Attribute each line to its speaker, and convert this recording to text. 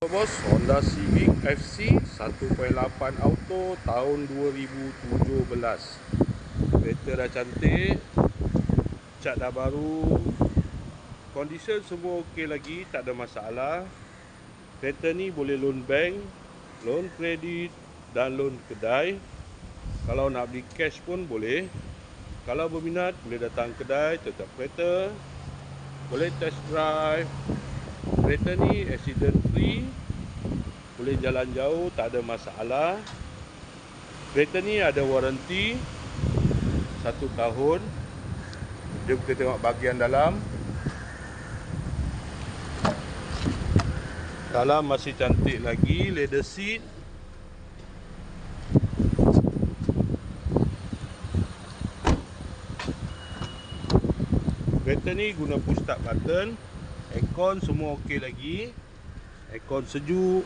Speaker 1: Bos, Honda Civic FC 1.8 auto tahun 2017. Kereta dah cantik, cat dah baru, condition semua okey lagi, tak ada masalah. Kereta ni boleh loan bank, loan kredit dan loan kedai. Kalau nak beli cash pun boleh. Kalau berminat boleh datang kedai tetap kereta, boleh test drive. Kereta ni accident free, boleh jalan jauh, tak ada masalah. Kereta ni ada waranti 1 tahun. Jom kita tengok bahagian dalam. Dalam masih cantik lagi, leather seat. Kereta ni guna push start button. Aircon semua okey lagi. Aircon sejuk,